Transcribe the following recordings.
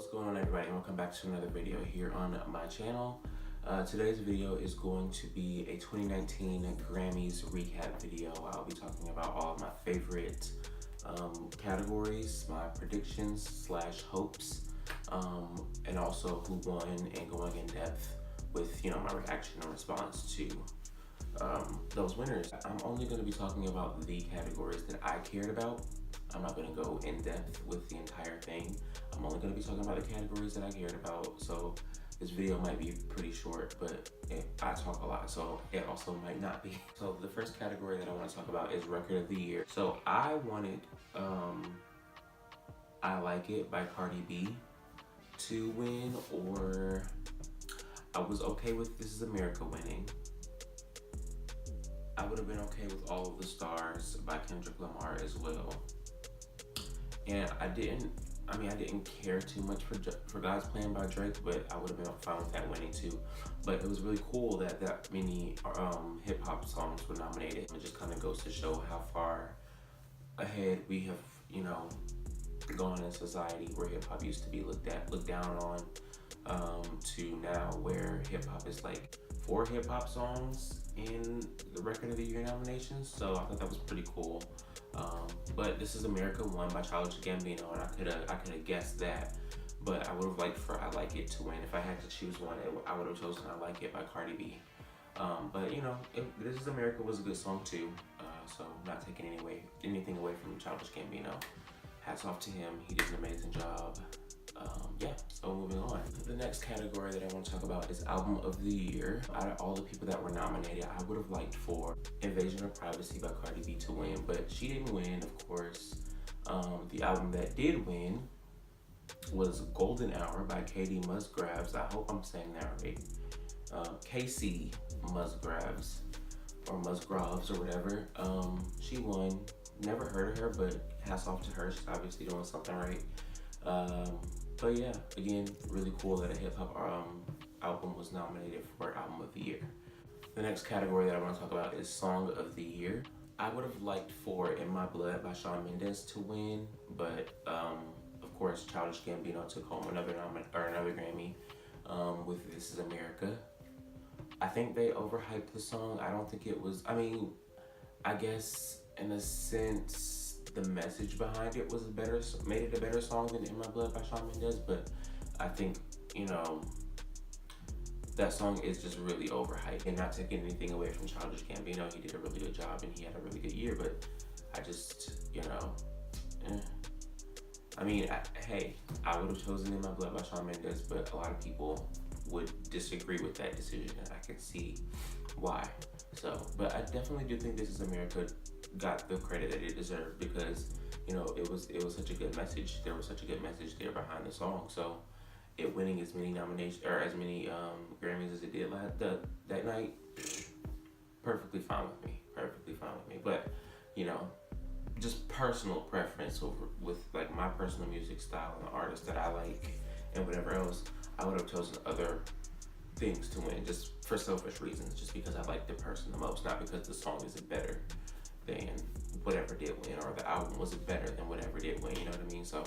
What's going on, everybody? Welcome back to another video here on my channel. Today's video is going to be a 2019 Grammys recap video. I'll be talking about all of my favorite categories, my predictions slash hopes, and also who won, and going in depth with my reaction and response to those winners. I'm only going to be talking about the categories that I cared about. I'm not going to go in depth with the entire thing. I'm only going to be talking about the categories that I cared about. So this video might be pretty short, but I talk a lot, so it also might not be. So the first category that I want to talk about is Record of the Year. So I wanted I Like It by Cardi B to win, or I was okay with This Is America winning. I would have been okay with All of the Stars by Kendrick Lamar as well. And I didn't care too much for God's Plan by Drake, but I would have been fine with that winning too. But it was really cool that that many hip hop songs were nominated. It just kind of goes to show how far ahead we have, gone in society, where hip hop used to be looked down on, to now where hip hop is like 4 hip hop songs in the Record of the Year nominations. So I thought that was pretty cool. But This Is America won by Childish Gambino, and I could have guessed that, but I would have liked for I Like It to win. If I had to choose one, I would have chosen I Like It by Cardi B. But This Is America was a good song too. So not taking anything away from Childish Gambino. Hats off to him. He did an amazing job. So moving on. The next category that I want to talk about is Album of the Year. Out of all the people that were nominated, I would have liked for Invasion of Privacy by Cardi B to win, but she didn't win, of course. The album that did win was Golden Hour by Katie Musgraves. I hope I'm saying that right. KC Musgraves, or Musgraves or whatever. She won. Never heard of her, but hats off to her. She's obviously doing something right. But yeah, again, really cool that a hip hop album was nominated for Album of the Year. The next category that I want to talk about is Song of the Year. I would have liked for In My Blood by Shawn Mendes to win, but of course Childish Gambino took home another Grammy with This Is America. I think they overhyped the song. I don't think it was. I guess in a sense, the message behind it was made it a better song than In My Blood by Shawn Mendes, but I think, that song is just really overhyped. And not taking anything away from Childish Gambino, he did a really good job and he had a really good year, but I just, I would have chosen In My Blood by Shawn Mendes, but a lot of people would disagree with that decision, and I can see why. So, but I definitely do think This Is America got the credit that it deserved, because it was such a good message. There was such a good message there behind the song. So it winning as many nominations or as many Grammys as it did that night, perfectly fine with me. But just personal preference with like my personal music style and the artists that I like and whatever else, I would have chosen other things to win, just for selfish reasons, just because I like the person the most, not because the song is better than whatever did win, or the album was better than whatever did win. You know what I mean? So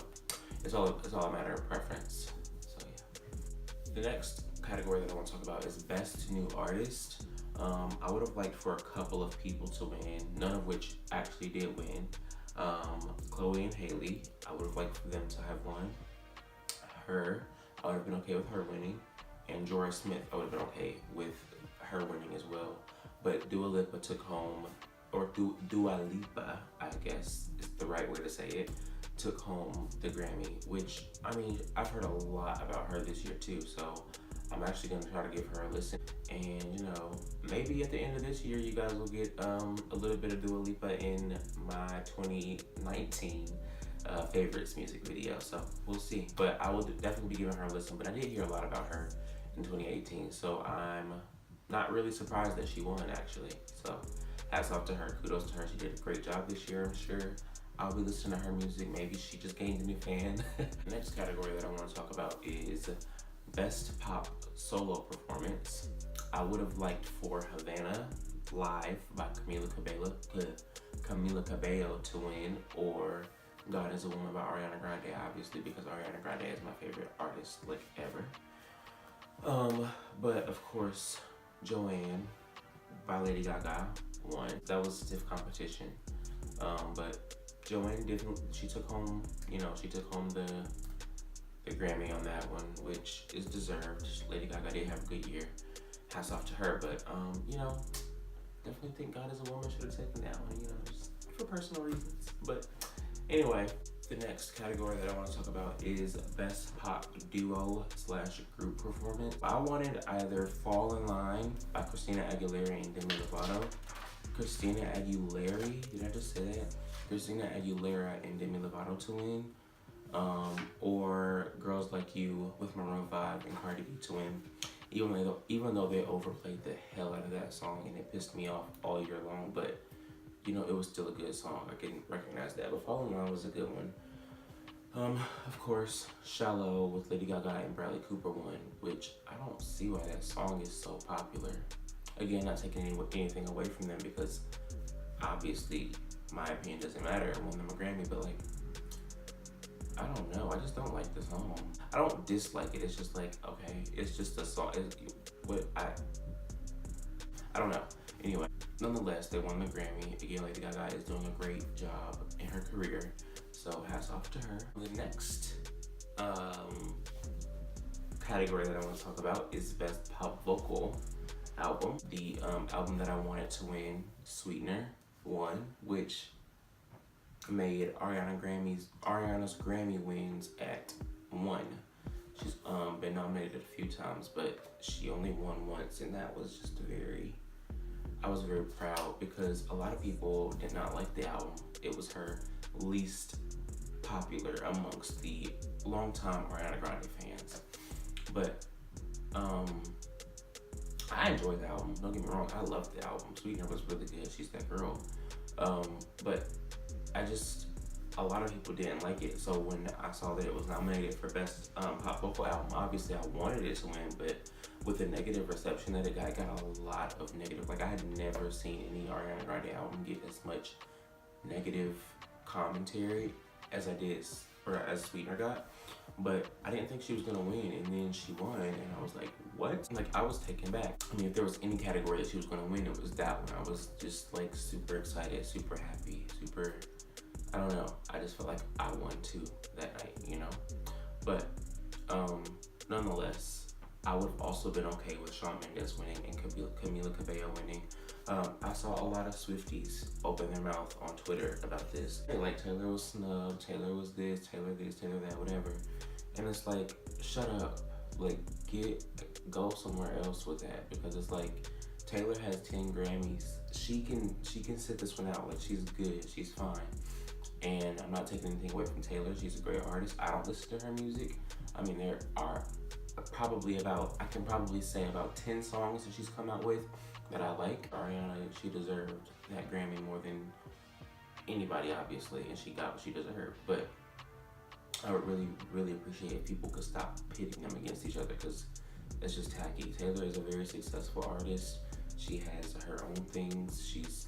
it's all a matter of preference. So yeah. The next category that I want to talk about is Best New Artist. I would have liked for a couple of people to win, none of which actually did win. Chloe and Haley, I would have liked for them to have won. H.E.R, I would have been okay with her winning. And Jorah Smith, I would have been okay with her winning as well. But Dua Lipa took home, or Dua Lipa, I guess is the right way to say it, took home the Grammy, which, I've heard a lot about her this year too, so I'm actually going to try to give her a listen. And, maybe at the end of this year, you guys will get a little bit of Dua Lipa in my 2019 favorites music video, so we'll see. But I will definitely be giving her a listen, but I did hear a lot about her in 2018, so I'm not really surprised that she won, actually. So hats off to her, kudos to her. She did a great job this year. I'm sure I'll be listening to her music. Maybe she just gained a new fan. The next category that I want to talk about is Best Pop Solo Performance. I would have liked for Havana Live by Camila Cabello to win, or God is a Woman by Ariana Grande, obviously, because Ariana Grande is my favorite artist, like, ever. But of course, Joanne by Lady Gaga won. That was stiff competition. But Joanne didn't, she took home the Grammy on that one, which is deserved. Lady Gaga did have a good year. Hats off to her, but definitely think God is a Woman should have taken that one, just for personal reasons. But anyway, the next category that I want to talk about is Best Pop Duo/Group Performance. I wanted either Fall in Line by Christina Aguilera and Demi Lovato. Christina Aguilera, did I just say that? Christina Aguilera and Demi Lovato to win. Or Girls Like You with Maroon 5 and Cardi B to win. Even though they overplayed the hell out of that song and it pissed me off all year long, but it was still a good song. I can recognize that. But Fall in Line was a good one. Of course, Shallow with Lady Gaga and Bradley Cooper won, which I don't see why that song is so popular. Again, not taking anything away from them, because obviously my opinion doesn't matter. I won them a Grammy, but I don't know. I just don't like the song. I don't dislike it. It's just okay, it's just a song. I don't know. Anyway, nonetheless, they won the Grammy. Again, Lady Gaga is doing a great job in her career, so hats off to her. The next category that I want to talk about is Best Pop Vocal Album. The album that I wanted to win, Sweetener, won, which made Ariana's Grammy wins at 1. She's been nominated a few times, but she only won once, and that was just I was very proud, because a lot of people did not like the album. It was her least popular amongst the longtime Ariana Grande fans. But I enjoyed the album, don't get me wrong, I loved the album. Sweetener was really good, she's that girl. But a lot of people didn't like it. So when I saw that it was nominated for Best Pop Vocal Album, obviously I wanted it to win, but with the negative reception that it got a lot of negative. I had never seen any Ariana Grande album get as much negative commentary as as Sweetener got. But I didn't think she was gonna win, and then she won, and I was like, what? I was taken back. I mean, if there was any category that she was gonna win, it was that one. I was just super excited, super happy, I don't know. I just felt like I won too that night, But nonetheless, I would have also been okay with Shawn Mendes winning and Camila Cabello winning. I saw a lot of Swifties open their mouth on Twitter about this. Taylor was snubbed, Taylor was this, Taylor that, whatever. And it's shut up. Go somewhere else with that, because it's Taylor has 10 Grammys. She can sit this one out. She's good, she's fine. And I'm not taking anything away from Taylor. She's a great artist. I don't listen to her music. I mean, there are I can probably say about 10 songs that she's come out with that I like. Ariana, she deserved that Grammy more than anybody, obviously, and she got what she deserved. But I would really, really appreciate if people could stop pitting them against each other, because it's just tacky. Taylor is a very successful artist. She has her own things. She's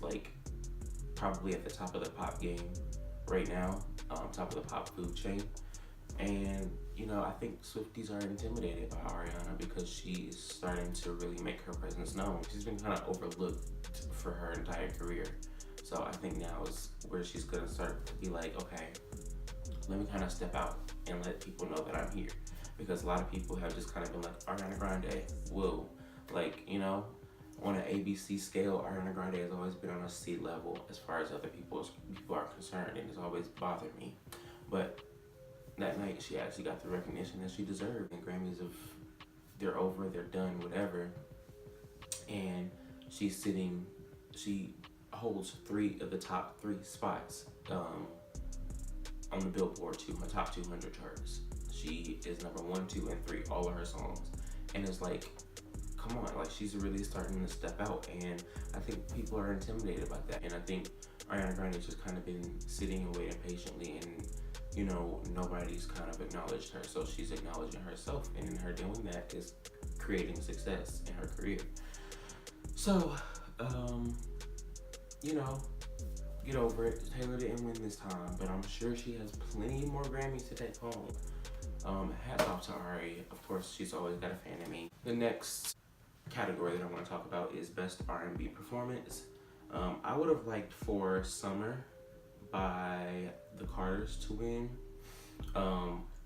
probably at the top of the pop game right now, top of the pop food chain. And I think Swifties are intimidated by Ariana, because she is starting to really make her presence known. She's been kind of overlooked for her entire career. So I think now is where she's gonna start to be okay, let me kind of step out and let people know that I'm here. Because a lot of people have just kind of been Ariana Grande, whoa. On an ABC scale, Ariana Grande has always been on a C level as far as other people are concerned, and it's always bothered me. But that night, she actually got the recognition that she deserved. And Grammys, they're over, they're done, whatever. And she holds 3 of the top 3 spots on the Billboard top 200 charts. She is number 1, 2, and 3, all of her songs. And it's come on, she's really starting to step out, and I think people are intimidated by that. And I think Ariana Grande just kind of been sitting and waiting patiently, and nobody's kind of acknowledged her, so she's acknowledging herself, and in her doing that is creating success in her career. So, get over it. Taylor didn't win this time, but I'm sure she has plenty more Grammys to take home. Hats off to Ari. Of course, she's always got a fan in me. The next category that I want to talk about is Best R&B Performance. I would have liked for Summer by the Carters to win,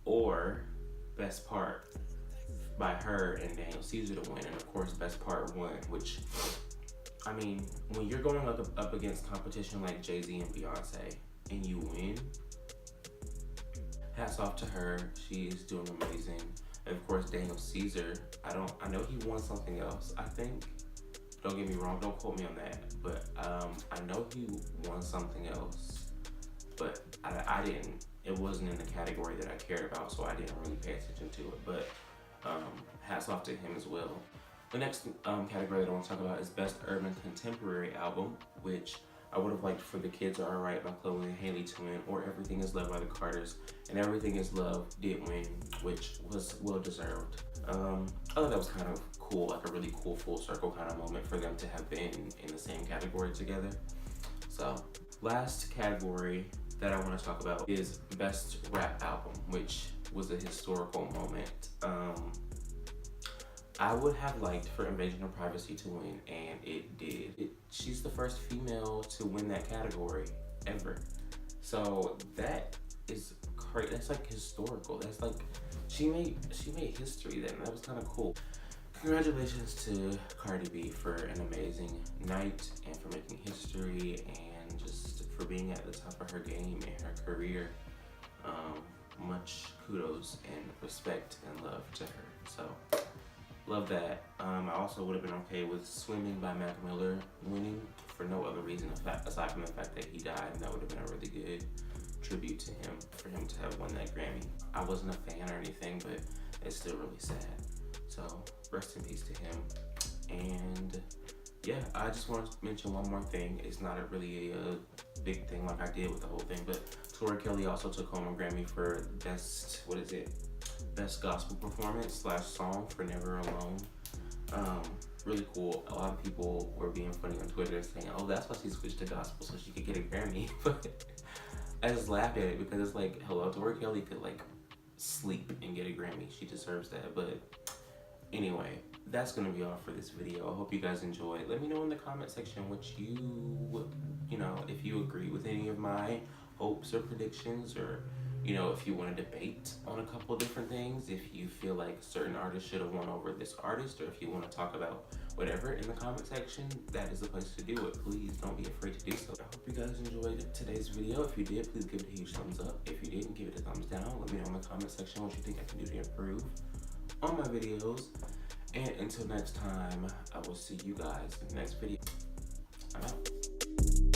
or Best Part by H.E.R. and Daniel Caesar to win, and of course Best Part won, which, I mean, when you're going up against competition like Jay-Z and Beyonce and you win, hats off to her. She's doing amazing. And of course Daniel Caesar, I know he won something else, I think. Don't get me wrong, don't quote me on that, but I know he won something else, but I didn't, it wasn't in the category that I cared about, so I didn't really pay attention to it, but hats off to him as well. The next category that I want to talk about is Best Urban Contemporary Album, which I would have liked for The Kids Are Alright by Chloe and Haley to win, or Everything Is Love by the Carters, and Everything Is Love did win, which was well deserved. I thought that was kind of cool, like a really cool full circle kind of moment for them to have been in the same category together. So, last category that I want to talk about is Best Rap Album, which was a historical moment. I would have liked for Invasion of Privacy to win, and it did. She's the first female to win that category ever. So that is crazy. That's like historical. That's like, she made history then. That was kind of cool. Congratulations to Cardi B for an amazing night and for making history and just for being at the top of her game in her career. Much kudos and respect and love to her. So, love that. I also would have been okay with Swimming by Mac Miller winning for no other reason aside from the fact that he died, and that would have been a really good tribute to him for him to have won that Grammy. I wasn't a fan or anything, but it's still really sad. So rest in peace to him. And yeah, I just want to mention one more thing. It's not really a big thing like I did with the whole thing, but Tori Kelly also took home a Grammy for best gospel performance / song for Never Alone. Really cool. A lot of people were being funny on Twitter saying, oh, that's why she switched to gospel so she could get a Grammy. But I just laughed at it because it's like, hello, Tori Kelly could like sleep and get a Grammy. She deserves that. But anyway, that's gonna be all for this video. I hope you guys enjoyed. Let me know in the comment section what you know, if you agree with any of my hopes or predictions, or if you want to debate on a couple different things, if you feel like certain artists should have won over this artist, or if you want to talk about whatever in the comment section, that is the place to do it. Please don't be afraid to do so. I hope you guys enjoyed today's video. If you did, please give it a huge thumbs up. If you didn't, give it a thumbs down. Let me know in the comment section what you think I can do to improve on my videos. And until next time, I will see you guys in the next video. I'm out.